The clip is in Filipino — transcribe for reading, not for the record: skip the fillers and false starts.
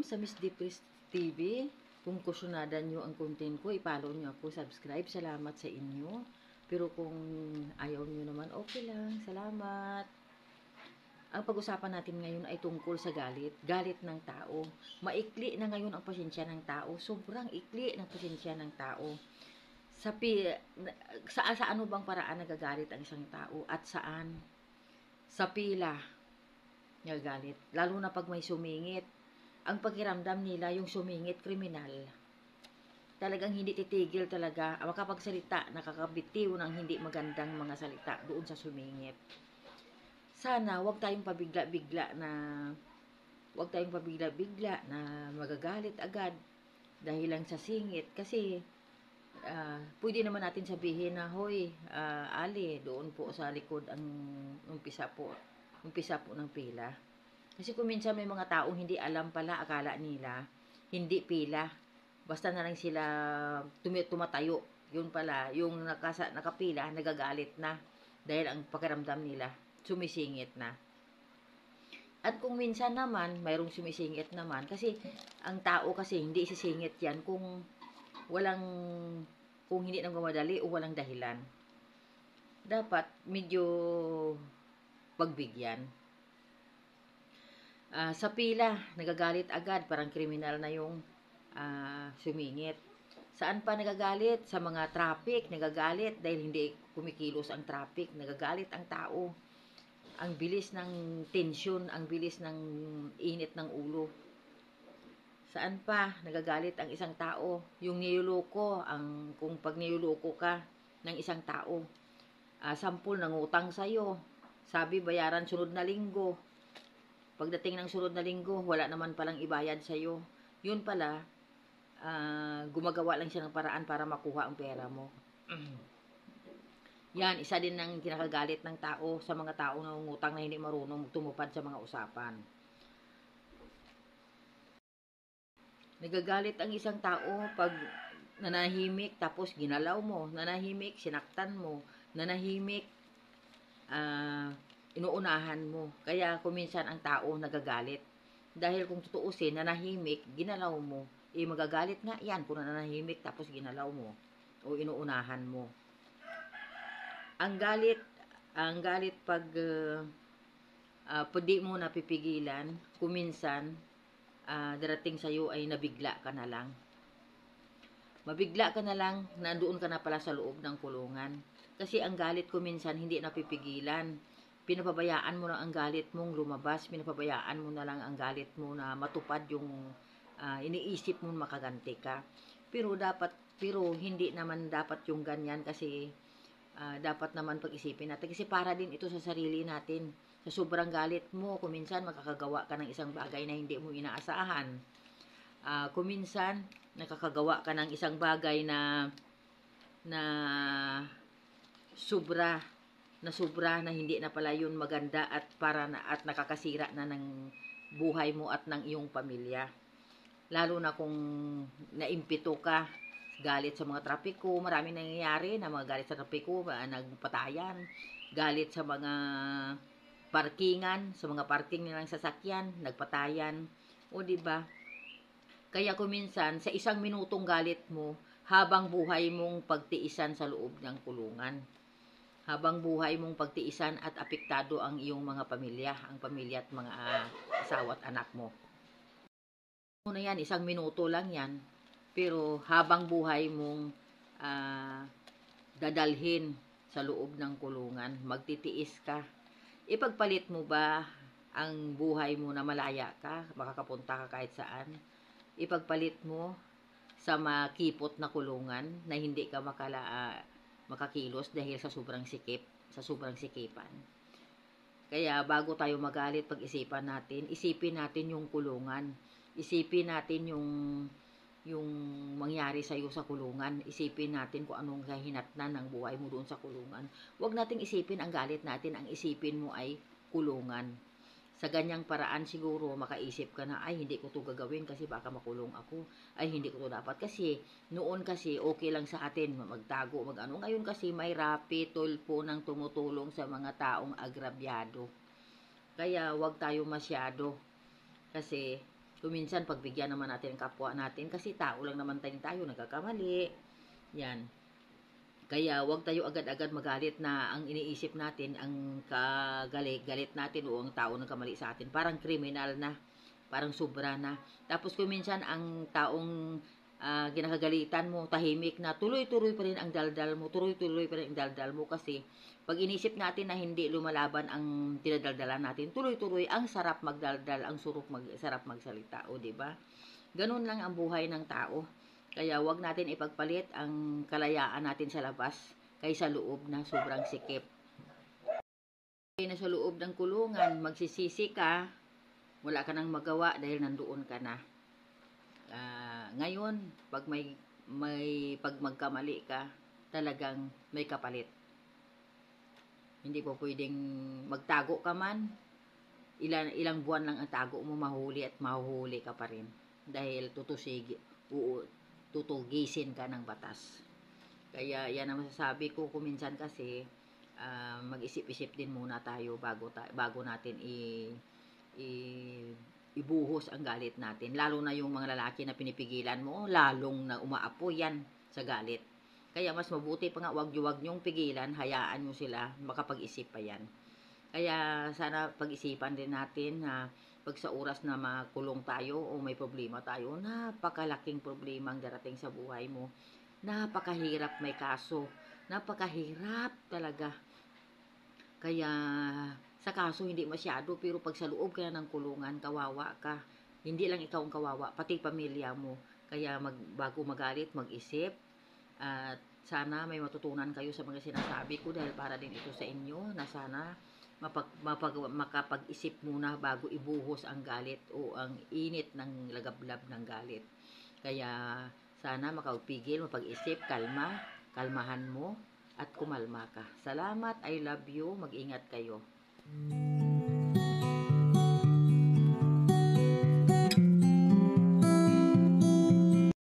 sa Miss Dipris TV. Kung kusyonada nyo ang content ko, i-follow nyo ako, subscribe. Salamat sa inyo. Pero kung ayaw nyo naman, okay lang. Salamat. Ang pag-usapan natin ngayon ay tungkol sa galit. Galit ng tao. Maikli na ngayon ang pasensya ng tao. Sobrang ikli ng pasensya ng tao. Sa ano bang paraan nagagalit ang isang tao? At saan? Sa pila nagagalit. Lalo na pag may sumingit. Ang pakiramdam nila, yung sumingit, kriminal. Talagang hindi titigil talaga. Makapagsalita, nakakabitiw ng hindi magandang mga salita doon sa sumingit. Sana, wag tayong pabigla-bigla na magagalit agad dahil lang sa singit. Kasi, pwede naman natin sabihin na, hoy, Ali, doon po sa likod ang umpisa po ng pila. Kasi kung minsan may mga taong hindi alam pala, akala nila, hindi pila. Basta na lang sila tumatayo. Yun pala, yung nakapila, nagagalit na. Dahil ang pakiramdam nila, sumisingit na. At kung minsan naman, mayroong sumisingit naman. Kasi, ang tao kasi hindi sisingit yan kung hindi nang gumadali o walang dahilan. Dapat, medyo pagbigyan. Sa pila, nagagalit agad, parang kriminal na yung sumingit. Saan pa nagagalit? Sa mga traffic, nagagalit dahil hindi kumikilos ang traffic, nagagalit ang tao. Ang bilis ng tensyon, ang bilis ng init ng ulo. Saan pa nagagalit ang isang tao? Yung niluloko, kung pag niluloko ka ng isang tao, sampul nangutang sa'yo, sabi bayaran sunod na linggo. Pagdating ng sunod na linggo, wala naman palang ibayad sa'yo. Yun pala, gumagawa lang siya ng paraan para makuha ang pera mo. Yan, isa din ng kinakagalit ng tao sa mga taong nangungutang na hindi marunong tumupad sa mga usapan. Nagagalit ang isang tao pag nanahimik tapos ginalaw mo, nanahimik, sinaktan mo, nanahimik, inuunahan mo. Kaya kuminsan ang tao nagagalit. Dahil kung tutuusin, nanahimik, ginalaw mo. Magagalit nga yan kung nanahimik tapos ginalaw mo o inuunahan mo. Ang galit pag di mo napipigilan, kuminsan darating sa'yo ay nabigla ka na lang. Mabigla ka na lang, nandoon ka na pala sa loob ng kulungan. Kasi ang galit kuminsan hindi napipigilan. Pinapabayaan mo na ang galit mong lumabas, pinapabayaan mo na lang ang galit mo na matupad yung iniisip mo makaganti ka. Pero hindi naman dapat yung ganyan kasi dapat naman pag-isipin natin. Kasi para din ito sa sarili natin. Sa sobrang galit mo, kuminsan makakagawa ka ng isang bagay na hindi mo inaasahan. Kuminsan, nakakagawa ka ng isang bagay na sobra na hindi na pala yun maganda at nakakasira na ng buhay mo at ng iyong pamilya. Lalo na kung naimpito ka, galit sa mga trapiko, marami nangyayari na mga galit sa trapiko, nagpatayan, galit sa mga parkingan, sa mga parking nilang sasakyan, nagpatayan, o diba? Kaya kuminsan, sa isang minutong galit mo, habang buhay mong pagtiisan sa loob ng kulungan. Habang buhay mong pagtiisan at apektado ang iyong mga pamilya, ang pamilya at mga asawa at anak mo. Ano na yan, isang minuto lang yan, pero habang buhay mong dadalhin sa loob ng kulungan, magtitiis ka. Ipagpalit mo ba ang buhay mo na malaya ka, makakapunta ka kahit saan? Ipagpalit mo sa makipot na kulungan na hindi ka makakilos dahil sa sobrang sikip, sa sobrang sikipan. Kaya bago tayo magalit, pag-isipan natin, isipin natin yung kulungan. Isipin natin yung mangyari sa iyo sa kulungan. Isipin natin kung anong kahinatnan ng buhay mo doon sa kulungan. Huwag nating isipin ang galit natin, ang isipin mo ay kulungan. Sa ganyang paraan siguro makaisip ka na, ay hindi ko to gagawin kasi baka makulong ako. Ay hindi ko to dapat kasi noon kasi okay lang sa atin magtago, mag-ano. Ngayon kasi may rapi, tulpo ng tumutulong sa mga taong agrabyado. Kaya wag tayo masyado kasi Kuminsan, pagbigyan naman natin ang kapwa natin kasi tao lang naman tayo, nagkakamali. Yan. Kaya wag tayo agad-agad magalit na ang iniisip natin, ang galit natin o ang tao nagkamali sa atin. Parang kriminal na, parang sobra na. Tapos kung minsan ang taong ginakagalitan mo, tahimik na, tuloy-tuloy pa rin ang daldal mo, tuloy-tuloy pa rin ang daldal mo kasi pag inisip natin na hindi lumalaban ang tinadaldalan natin, tuloy-tuloy, ang sarap magdaldal, ang sarap magsalita, o di ba? Ganun lang ang buhay ng tao. Kaya wag natin ipagpalit ang kalayaan natin sa labas kaysa loob na sobrang sikip. Kaya na sa loob ng kulungan, magsisisi ka, wala ka nang magawa dahil nandoon ka na. Ngayon, pag magkamali ka, talagang may kapalit. Hindi po pwedeng magtago ka man, ilang buwan lang ang tago mo, mahuli at mahuhuli ka pa rin. Dahil tutugisin ka ng batas. Kaya yan ang masasabi ko, kuminsan kasi mag-isip-isip din muna tayo bago natin ibuhos ang galit natin. Lalo na yung mga lalaki na pinipigilan mo, lalong na umaapo yan sa galit. Kaya mas mabuti pa nga, wag nyong pigilan, hayaan nyo sila, makapag-isip pa yan. Kaya sana pag-isipan din natin na pag sa oras na makulong tayo o may problema tayo, napakalaking problema ang darating sa buhay mo. Napakahirap may kaso. Napakahirap talaga. Kaya sa kaso hindi masyado, pero pag sa loob ka na ng kulungan, kawawa ka. Hindi lang ikaw ang kawawa, pati pamilya mo. Kaya bago magalit, mag-isip. At sana may matutunan kayo sa mga sinasabi ko dahil para din ito sa inyo na sana makapag-isip muna bago ibuhos ang galit o ang init ng lagablab ng galit. Kaya sana makapigil, mapag-isip, kalmahan mo at kumalma ka. Salamat, I love you, mag-ingat kayo.